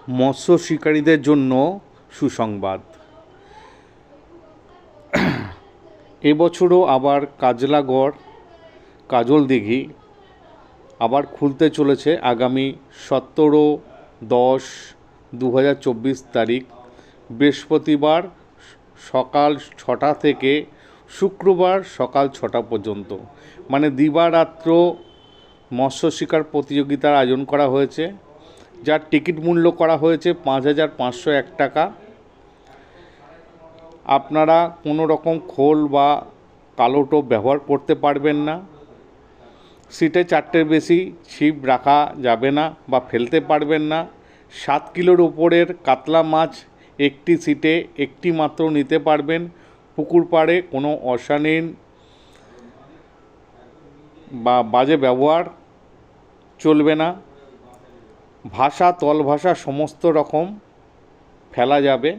মৎস্য শিকারীদের জন্য সুসংবাদ। এবছরও আবার কাজলাগড় কাজল দিঘি আবার খুলতে চলেছে আগামী 17/10/2024 তারিখ বৃহস্পতিবার সকাল 6টা থেকে শুক্রবার সকাল 6টা পর্যন্ত, মানে দিবারাত্র মৎস্য শিকার প্রতিযোগিতার আয়োজন করা হয়েছে, যার টিকিট মূল্য করা হয়েছে 5,501 টাকা। আপনারা কোনো রকম খোল বা কালো টোপ ব্যবহার করতে পারবেন না। সিটে 4টের বেশি ছিপ রাখা যাবে না বা ফেলতে পারবেন না। 7 কিলোর উপরের কাতলা মাছ একটি সিটে একটি মাত্র নিতে পারবেন। পুকুর পাড়ে কোনো অশালীন বা বাজে ব্যবহার চলবে না। ভাষা তল ভাষা সমস্ত রকম ফেলা যাবে।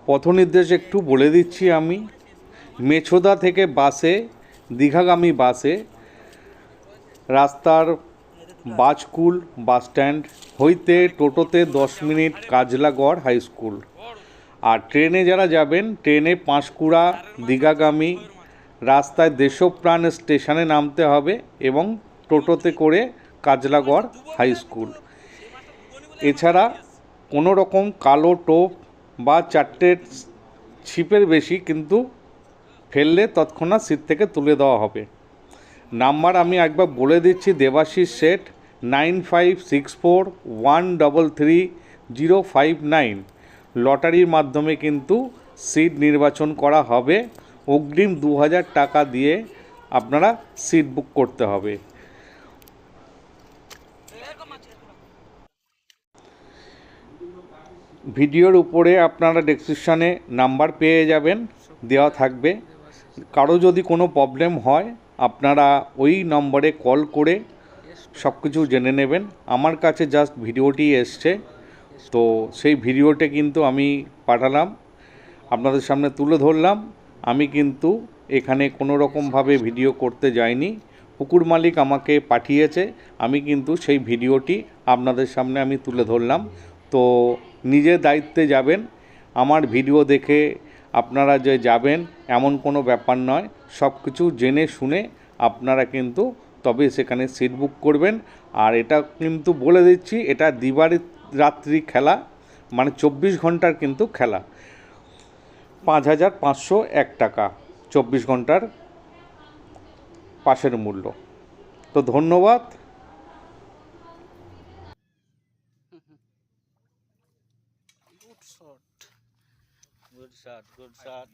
পথনির্দেশ একটু বলে দিচ্ছি আমি। মেছোদা থেকে বাসে, দীঘাগামী বাসে রাস্তার বাজকুল বাসস্ট্যান্ড হইতে টোটোতে 10 মিনিট কাজলাগড় হাই স্কুল। আর ট্রেনে যারা যাবেন, ট্রেনে পাঁশকুড়া দীঘাগামী রাস্তায় দেশপ্রাণ স্টেশনে নামতে হবে এবং টোটোতে করে কাজলাগড় হাই স্কুল। এছাড়া কোনো রকম কালো টোপ বা 4টের ছিপের বেশি কিন্তু ফেললে তৎক্ষণাৎ সিট থেকে তুলে দেওয়া হবে। নাম্বার আমি একবার বলে দিচ্ছি, দেবাশিস শেঠ, 9564133059। লটারির মাধ্যমে কিন্তু সিট নির্বাচন করা হবে। অগ্রিম 2000 টাকা দিয়ে আপনারা সিট বুক করতে হবে। ভিডিওর উপরে আপনারা ডেসক্রিপশানে নাম্বার পেয়ে যাবেন, দেওয়া থাকবে। কারো যদি কোনো প্রবলেম হয় আপনারা ওই নম্বরে কল করে সব কিছু জেনে নেবেন। আমার কাছে জাস্ট ভিডিওটি এসছে, তো সেই ভিডিওটা কিন্তু আমি পাঠালাম, আপনাদের সামনে তুলে ধরলাম। আমি কিন্তু এখানে কোনো রকমভাবে ভিডিও করতে যাইনি, পুকুর মালিক আমাকে পাঠিয়েছে, আমি কিন্তু সেই ভিডিওটি আপনাদের সামনে আমি তুলে ধরলাম। তো নিজের দায়িত্বে যাবেন। আমার ভিডিও দেখে আপনারা যে যাবেন এমন কোনো ব্যাপার নয়। সব কিছু জেনে শুনে আপনারা কিন্তু তবে সেখানে সিট বুক করবেন। আর এটা কিন্তু বলে দিচ্ছি, এটা দিবারাত্রি খেলা, মানে 24 ঘন্টার কিন্তু খেলা। 5,501 টাকা 24 ঘন্টার পাসের মূল্য। তো ধন্যবাদ। Good shot.